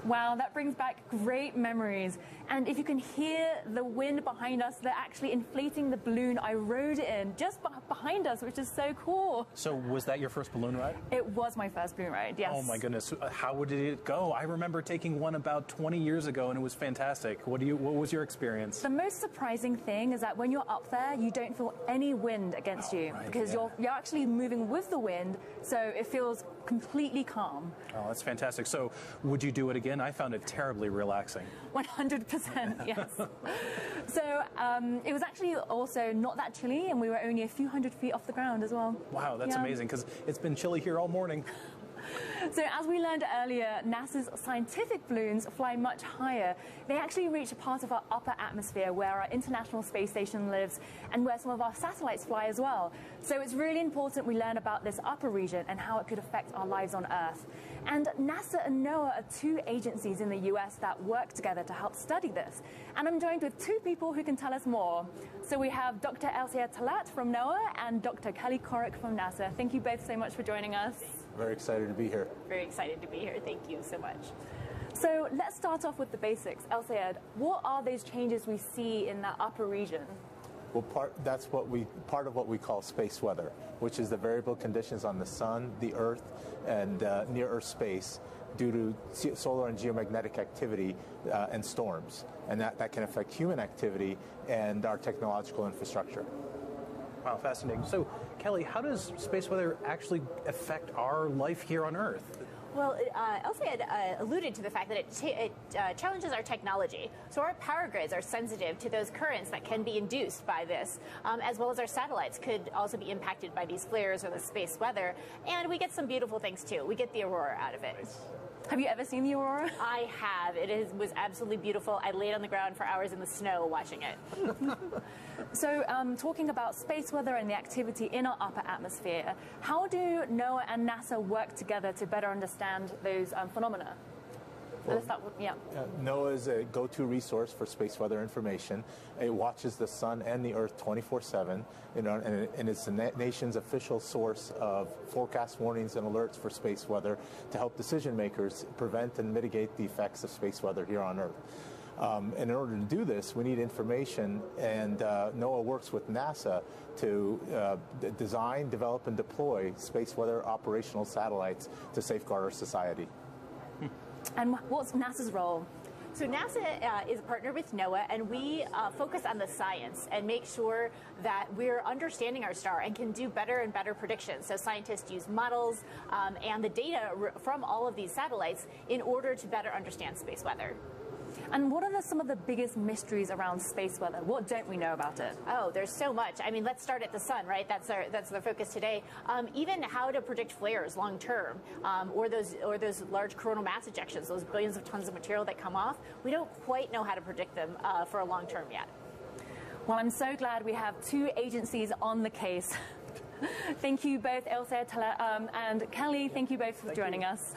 Wow, that brings back great memories. And if you can hear the wind behind us, they're actually inflating the balloon I rode in just behind us, which is so cool. So was that your first balloon ride? It was my first balloon ride, yes. Oh my goodness, how did it go? I remember taking one about 20 years ago and it was fantastic. What was your experience? The most surprising thing is that when you're up there, you don't feel any wind against you, right, because yeah. you're actually moving with the wind, so it feels completely calm. Oh, that's fantastic. So would you do it again? I found it terribly relaxing. 100%, yes. So it was actually also not that chilly, and we were only a few hundred feet off the ground as well. Wow, that's amazing, because it's been chilly here all morning. So as we learned earlier, NASA's scientific balloons fly much higher. They actually reach a part of our upper atmosphere where our International Space Station lives and where some of our satellites fly as well. So it's really important we learn about this upper region and how it could affect our lives on Earth. And NASA and NOAA are two agencies in the US that work together to help study this. And I'm joined with two people who can tell us more. So we have Dr. Elsia Talat from NOAA and Dr. Kelly Corrick from NASA. Thank you both so much for joining us. Very excited to be here. Very excited to be here. Thank you so much. So let's start off with the basics. Elsia, what are those changes we see in that upper region? Well, part of what we call space weather, which is the variable conditions on the sun, the Earth, and near Earth space due to solar and geomagnetic activity and storms. And that can affect human activity and our technological infrastructure. Wow, fascinating. So, Kelly, how does space weather actually affect our life here on Earth? Well, Elsie had alluded to the fact that it challenges our technology. So our power grids are sensitive to those currents that can be induced by this, as well as our satellites could also be impacted by these flares or the space weather. And we get some beautiful things, too. We get the aurora out of it. Have you ever seen the aurora? I have. Was absolutely beautiful. I laid on the ground for hours in the snow watching it. So, talking about space weather and the activity in our upper atmosphere, how do NOAA and NASA work together to better understand those phenomena? Well, NOAA is a go-to resource for space weather information. It watches the sun and the Earth 24/7, and it's the nation's official source of forecast warnings and alerts for space weather to help decision makers prevent and mitigate the effects of space weather here on Earth. And in order to do this, we need information, and NOAA works with NASA to design, develop, and deploy space weather operational satellites to safeguard our society. And what's NASA's role? So NASA is a partner with NOAA, and we focus on the science and make sure that we're understanding our star and can do better and better predictions. So scientists use models and the data from all of these satellites in order to better understand space weather. And what are some of the biggest mysteries around space weather? What don't we know about it? Oh, there's so much. I mean, let's start at the sun, right? That's the focus today. Even how to predict flares long term, or those large coronal mass ejections, those billions of tons of material that come off. We don't quite know how to predict them for a long term yet. Well, I'm so glad we have two agencies on the case. Thank you both, Elsa and Kelly. Thank you both for joining us.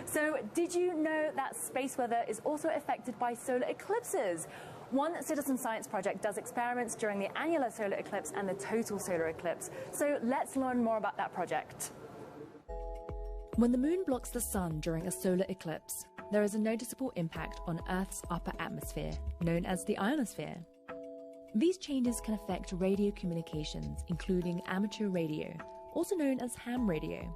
So, did you know that space weather is also affected by solar eclipses? One citizen science project does experiments during the annular solar eclipse and the total solar eclipse. So, let's learn more about that project. When the moon blocks the sun during a solar eclipse, there is a noticeable impact on Earth's upper atmosphere, known as the ionosphere. These changes can affect radio communications, including amateur radio, also known as ham radio.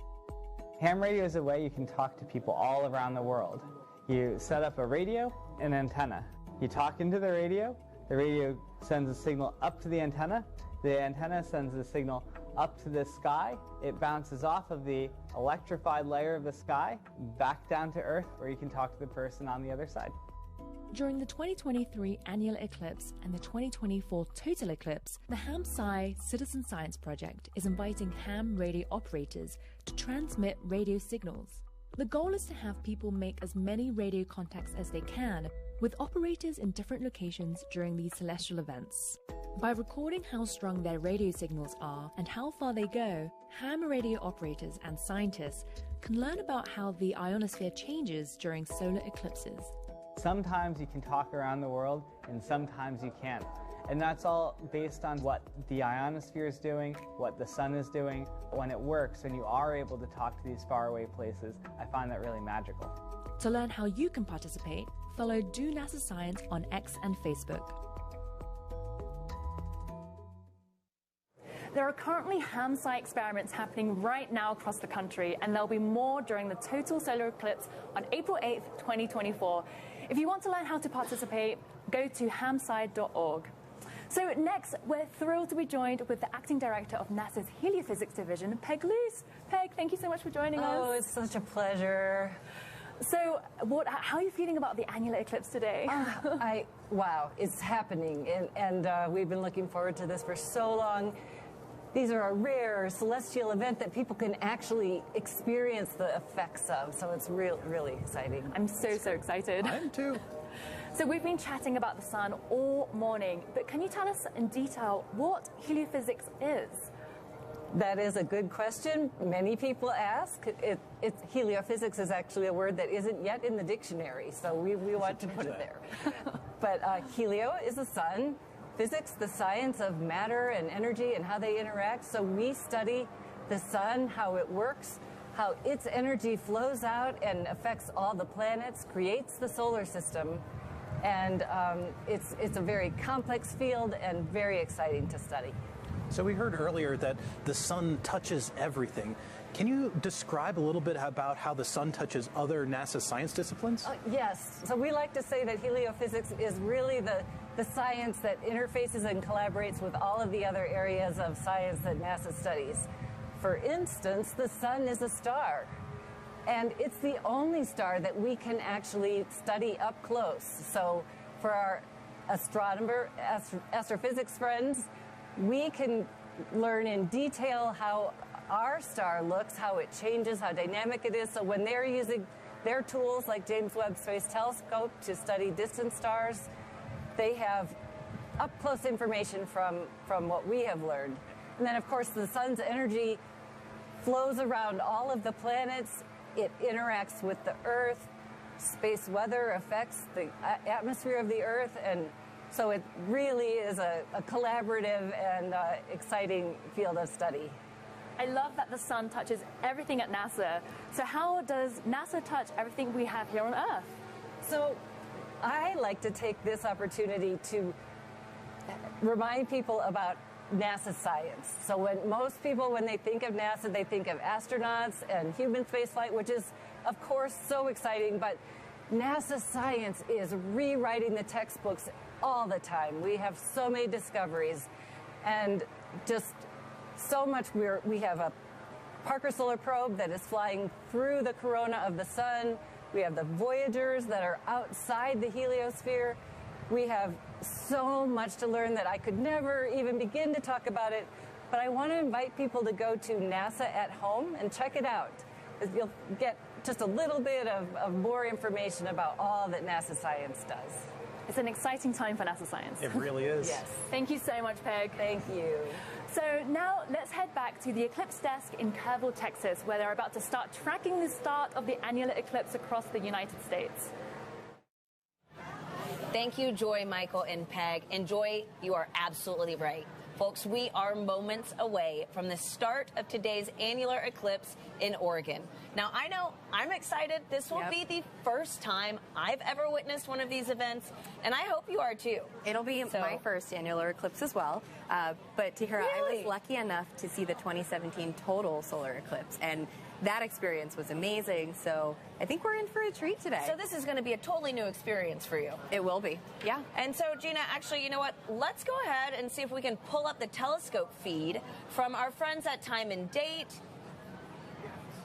Ham radio is a way you can talk to people all around the world. You set up a radio and antenna. You talk into the radio sends a signal up to the antenna sends the signal up to the sky. It bounces off of the electrified layer of the sky back down to Earth, where you can talk to the person on the other side. During the 2023 annular eclipse and the 2024 total eclipse, the HAM-SCI Citizen Science Project is inviting ham radio operators to transmit radio signals. The goal is to have people make as many radio contacts as they can with operators in different locations during these celestial events. By recording how strong their radio signals are and how far they go, ham radio operators and scientists can learn about how the ionosphere changes during solar eclipses. Sometimes you can talk around the world, and sometimes you can't. And that's all based on what the ionosphere is doing, what the sun is doing. When it works, when you are able to talk to these faraway places, I find that really magical. To learn how you can participate, follow Do NASA Science on X and Facebook. There are currently ham-SCI experiments happening right now across the country, and there'll be more during the total solar eclipse on April 8th, 2024. If you want to learn how to participate, go to hamsci.org. So next, we're thrilled to be joined with the acting director of NASA's Heliophysics Division, Peg Luce. Peg, thank you so much for joining us. Oh, it's such a pleasure. So, how are you feeling about the annular eclipse today? Wow, it's happening, and we've been looking forward to this for so long. These are a rare celestial event that people can actually experience the effects of, so it's really exciting. I'm so excited. I am too. So we've been chatting about the sun all morning, but can you tell us in detail what heliophysics is? That is a good question. Many people ask. Heliophysics is actually a word that isn't yet in the dictionary, so we want to put it there. But helio is the sun. Physics, the science of matter and energy and how they interact. So we study the sun, how it works, how its energy flows out and affects all the planets, creates the solar system. And it's a very complex field and very exciting to study. So we heard earlier that the sun touches everything. Can you describe a little bit about how the sun touches other NASA science disciplines? Yes. So we like to say that heliophysics is really the science that interfaces and collaborates with all of the other areas of science that NASA studies. For instance, the sun is a star. And it's the only star that we can actually study up close. So for our astrophysics friends, we can learn in detail how our star looks, how it changes, how dynamic it is. So when they're using their tools like James Webb Space Telescope to study distant stars, they have up-close information from what we have learned. And then, of course, the sun's energy flows around all of the planets. It interacts with the Earth. Space weather affects the atmosphere of the Earth. And so it really is a collaborative and exciting field of study. I love that the sun touches everything at NASA. So how does NASA touch everything we have here on Earth? So I like to take this opportunity to remind people about NASA science. So most people, when they think of NASA, they think of astronauts and human spaceflight, which is, of course, so exciting. But NASA science is rewriting the textbooks all the time. We have so many discoveries and just so much. We have a Parker Solar Probe that is flying through the corona of the sun. We have the Voyagers that are outside the heliosphere. We have so much to learn that I could never even begin to talk about it. But I want to invite people to go to NASA at Home and check it out. You'll get just a little bit of more information about all that NASA science does. It's an exciting time for NASA science. It really is. Yes. Thank you so much, Peg. Thank you. So now let's head back to the eclipse desk in Kerrville, Texas, where they're about to start tracking the start of the annular eclipse across the United States. Thank you, Joy, Michael, and Peg. And Joy, you are absolutely right. Folks, we are moments away from the start of today's annular eclipse in Oregon. Now, I know I'm excited. This will be the first time I've ever witnessed one of these events, and I hope you are too. It'll be my first annular eclipse as well. But Tahira, I was lucky enough to see the 2017 total solar eclipse, and that experience was amazing. So I think we're in for a treat today. So this is going to be a totally new experience for you. It will be, yeah. And so, Gina, actually, you know what? Let's go ahead and see if we can pull up the telescope feed from our friends at Time and Date.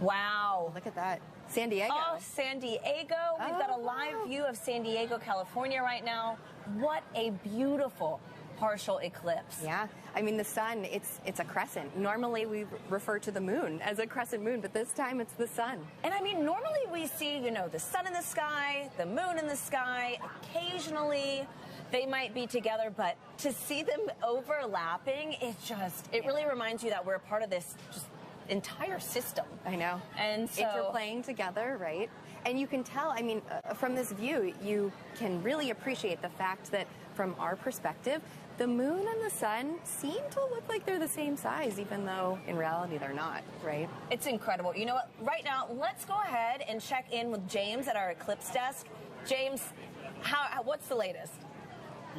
Wow. Look at that. San Diego. Oh, San Diego. We've got a live view of San Diego, California right now. What a beautiful partial eclipse. Yeah. I mean, the sun, it's a crescent. Normally we refer to the moon as a crescent moon, but this time it's the sun. And I mean, normally we see, you know, the sun in the sky, the moon in the sky. Occasionally they might be together, but to see them overlapping, it really reminds you that we're a part of this just entire system. I know. And so interplaying together, right? And you can tell, I mean, from this view, you can really appreciate the fact that from our perspective, the moon and the sun seem to look like they're the same size, even though in reality they're not, right? It's incredible. You know what? Right now, let's go ahead and check in with James at our eclipse desk. James, what's the latest?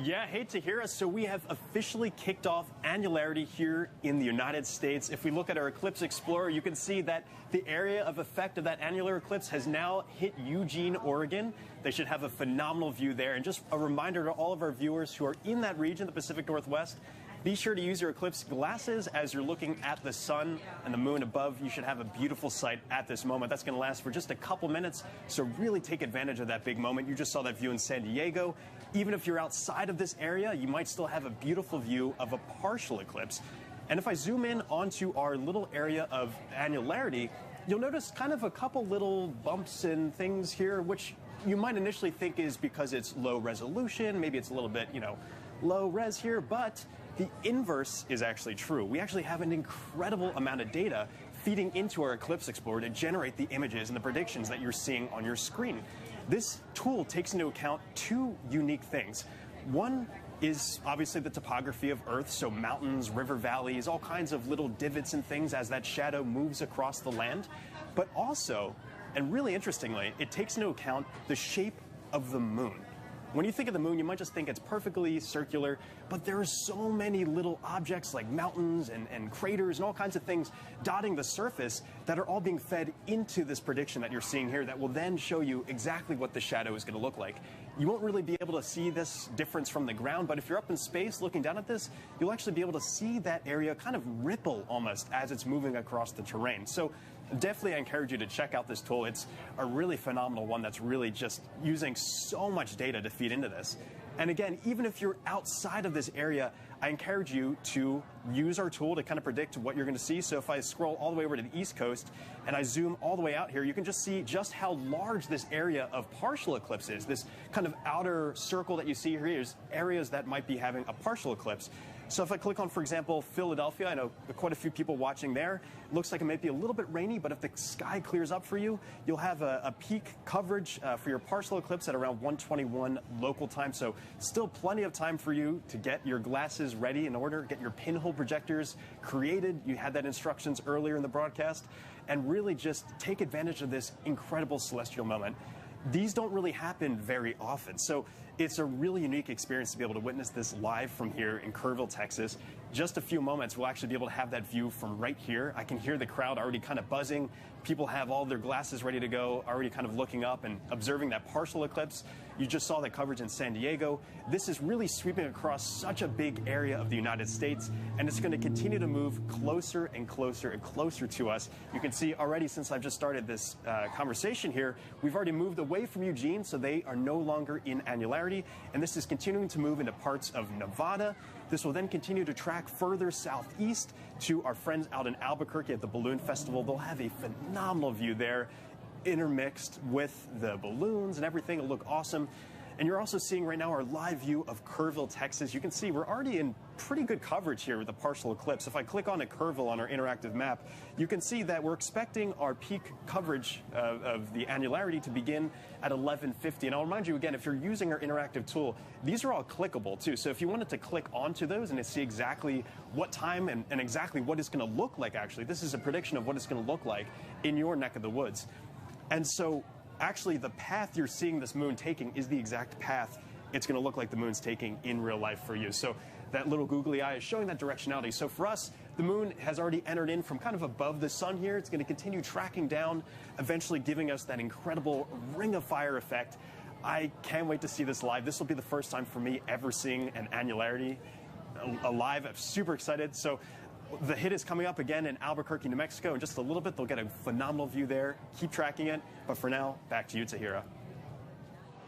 Yeah, hey Tahira, so we have officially kicked off annularity here in the United States. If we look at our Eclipse Explorer, you can see that the area of effect of that annular eclipse has now hit Eugene, Oregon. They should have a phenomenal view there. And just a reminder to all of our viewers who are in that region, the Pacific Northwest, be sure to use your eclipse glasses as you're looking at the sun and the moon above. You should have a beautiful sight at this moment. That's going to last for just a couple minutes, so really take advantage of that big moment. You just saw that view in San Diego. Even if you're outside of this area, you might still have a beautiful view of a partial eclipse. And if I zoom in onto our little area of annularity, you'll notice kind of a couple little bumps and things here, which you might initially think is because it's low resolution. Maybe it's a little bit, low res here, but the inverse is actually true. We actually have an incredible amount of data feeding into our Eclipse Explorer to generate the images and the predictions that you're seeing on your screen. This tool takes into account two unique things. One is obviously the topography of Earth, so mountains, river valleys, all kinds of little divots and things as that shadow moves across the land. But also, and really interestingly, it takes into account the shape of the moon. When you think of the moon, you might just think it's perfectly circular, but there are so many little objects like mountains and craters and all kinds of things dotting the surface that are all being fed into this prediction that you're seeing here that will then show you exactly what the shadow is going to look like. You won't really be able to see this difference from the ground, but if you're up in space looking down at this, you'll actually be able to see that area kind of ripple almost as it's moving across the terrain. So definitely I encourage you to check out this tool. It's a really phenomenal one that's really just using so much data to feed into this. And again, even if you're outside of this area, I encourage you to use our tool to kind of predict what you're going to see. So if I scroll all the way over to the East Coast and I zoom all the way out here, you can just see just how large this area of partial eclipse is. This kind of outer circle that you see here is areas that might be having a partial eclipse. So if I click on, for example, Philadelphia, I know quite a few people watching there. It looks like it might be a little bit rainy, but if the sky clears up for you, you'll have a peak coverage for your partial eclipse at around 1:21 local time. So still plenty of time for you to get your glasses ready in order, get your pinhole projectors created. You had that instructions earlier in the broadcast, and really just take advantage of this incredible celestial moment. These don't really happen very often, so it's a really unique experience to be able to witness this live from here in Kerrville, Texas. Just a few moments, we'll actually be able to have that view from right here. I can hear the crowd already kind of buzzing. People have all their glasses ready to go, already kind of looking up and observing that partial eclipse. You just saw the coverage in San Diego. This is really sweeping across such a big area of the United States, and it's going to continue to move closer and closer and closer to us. You can see already since I've just started this conversation here, we've already moved away from Eugene, so they are no longer in annularity, and this is continuing to move into parts of Nevada. This will then continue to track further southeast to our friends out in Albuquerque at the Balloon Festival. They'll have a phenomenal view there, intermixed with the balloons and everything. It'll look awesome. And you're also seeing right now our live view of Kerrville, Texas. You can see we're already in pretty good coverage here with the partial eclipse. If I click on a Kerrville on our interactive map, you can see that we're expecting our peak coverage of the annularity to begin at 11:50. And I'll remind you again, if you're using our interactive tool, these are all clickable too. So if you wanted to click onto those and to see exactly what time and exactly what it's going to look like, actually, this is a prediction of what it's going to look like in your neck of the woods. And so actually, the path you're seeing this moon taking is the exact path it's going to look like the moon's taking in real life for you. So that little googly eye is showing that directionality. So for us, the moon has already entered in from kind of above the sun here. It's going to continue tracking down, eventually giving us that incredible ring of fire effect. I can't wait to see this live. This will be the first time for me ever seeing an annularity live. I'm super excited. So the hit is coming up again in Albuquerque, New Mexico. In just a little bit, they'll get a phenomenal view there. Keep tracking it. But for now, back to you, Tahira.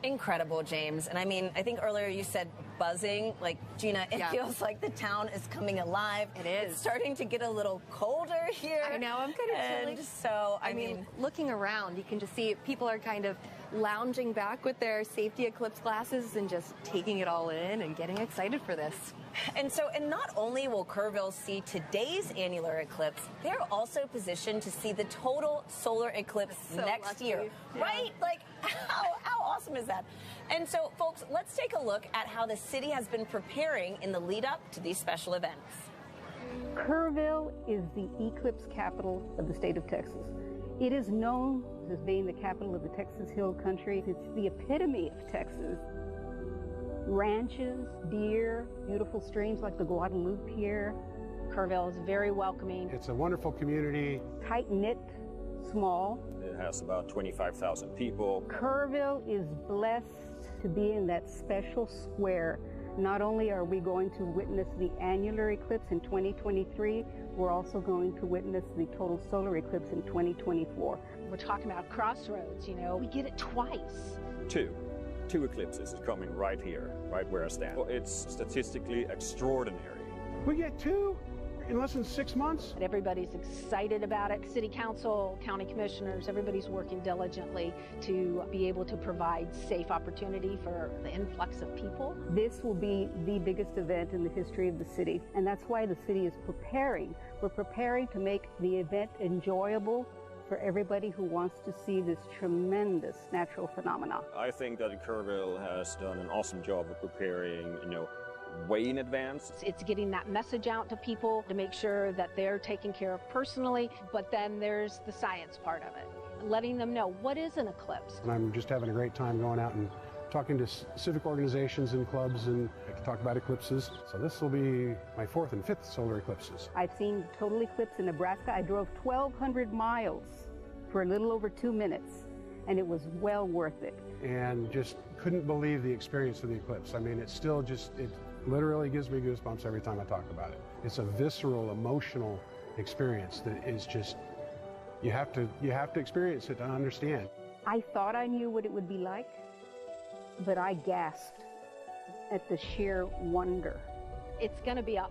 Incredible, James. And I mean, I think earlier you said buzzing. Like, Gina, it feels like the town is coming alive. It is. It's starting to get a little colder here. I know, I'm kind of chilly. So, I mean, looking around, you can just see people are kind of lounging back with their safety eclipse glasses and just taking it all in and getting excited for this. And not only will Kerrville see today's annular eclipse, they're also positioned to see the total solar eclipse next year. Yeah. Right? Like, how awesome is that? And so, folks, let's take a look at how the city has been preparing in the lead up to these special events. Kerrville is the eclipse capital of the state of Texas. It is known as being the capital of the Texas Hill Country. It's the epitome of Texas. Ranches, deer, beautiful streams like the Guadalupe here. Kerrville is very welcoming. It's a wonderful community. Tight-knit, small. It has about 25,000 people. Kerrville is blessed to be in that special square. Not only are we going to witness the annular eclipse in 2023, we're also going to witness the total solar eclipse in 2024. We're talking about crossroads, you know. We get it twice. Two eclipses is coming right here, right where I stand. Well, it's statistically extraordinary. We get two in less than 6 months. Everybody's excited about it. City council, county commissioners, everybody's working diligently to be able to provide safe opportunity for the influx of people. This will be the biggest event in the history of the city, and that's why the city is preparing. We're preparing to make the event enjoyable for everybody who wants to see this tremendous natural phenomena. I think that Kerrville has done an awesome job of preparing, way in advance. It's getting that message out to people to make sure that they're taken care of personally, but then there's the science part of it, letting them know what is an eclipse. And I'm just having a great time going out and talking to civic organizations and clubs, and I can talk about eclipses. So this will be my 4th and 5th solar eclipses. I've seen total eclipse in Nebraska. I drove 1,200 miles for a little over 2 minutes, and it was well worth it. And just couldn't believe the experience of the eclipse. I mean, it's still just, it literally gives me goosebumps every time I talk about it. It's a visceral, emotional experience that is just, you have to experience it to understand. I thought I knew what it would be like, but I gasped at the sheer wonder. It's going to be a,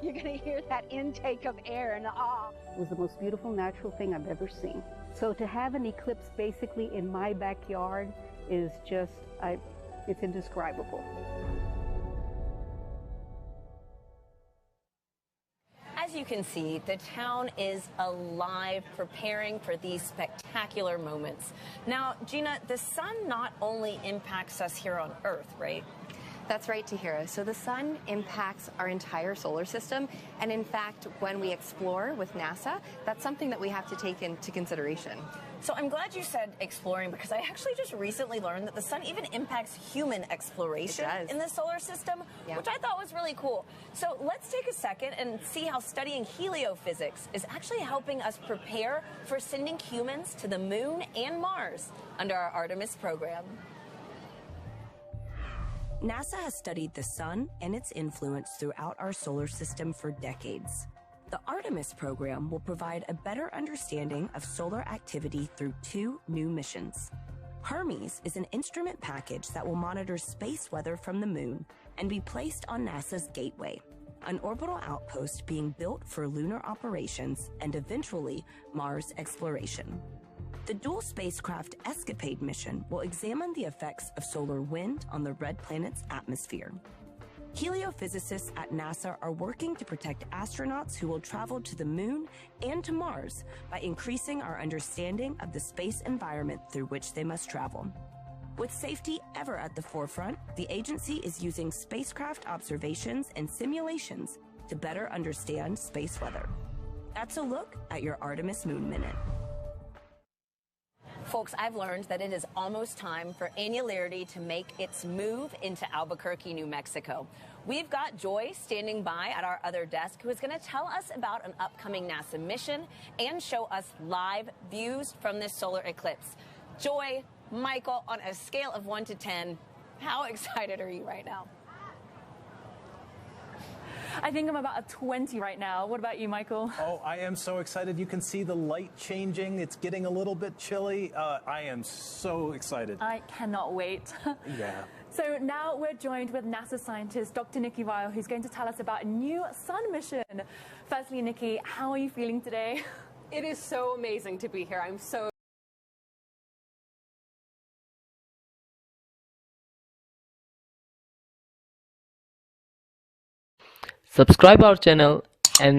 you're going to hear that intake of air and awe. It was the most beautiful natural thing I've ever seen. So to have an eclipse basically in my backyard is just, it's indescribable. As you can see, the town is alive, preparing for these spectacular moments. Now, Gina, the sun not only impacts us here on Earth, right? That's right, Tahira. So the sun impacts our entire solar system. And in fact, when we explore with NASA, that's something that we have to take into consideration. So I'm glad you said exploring, because I actually just recently learned that the sun even impacts human exploration in the solar system, which I thought was really cool. So let's take a second and see how studying heliophysics is actually helping us prepare for sending humans to the moon and Mars under our Artemis program. NASA has studied the sun and its influence throughout our solar system for decades. The Artemis program will provide a better understanding of solar activity through 2 new missions. Hermes is an instrument package that will monitor space weather from the moon and be placed on NASA's Gateway, an orbital outpost being built for lunar operations and eventually Mars exploration. The dual spacecraft Escapade mission will examine the effects of solar wind on the red planet's atmosphere. Heliophysicists at NASA are working to protect astronauts who will travel to the moon and to Mars by increasing our understanding of the space environment through which they must travel. With safety ever at the forefront, the agency is using spacecraft observations and simulations to better understand space weather. That's a look at your Artemis Moon Minute. Folks, I've learned that it is almost time for Annularity to make its move into Albuquerque, New Mexico. We've got Joy standing by at our other desk, who is going to tell us about an upcoming NASA mission and show us live views from this solar eclipse. Joy, Michael, on a scale of 1 to 10, how excited are you right now? I think I'm about a 20 right now. What about you, Michael? Oh, I am so excited. You can see the light changing. It's getting a little bit chilly. I am so excited. I cannot wait. Yeah. So now we're joined with NASA scientist Dr. Nikki Weil, who's going to tell us about a new sun mission. Firstly, Nikki, how are you feeling today? It is so amazing to be here. I'm so Subscribe our channel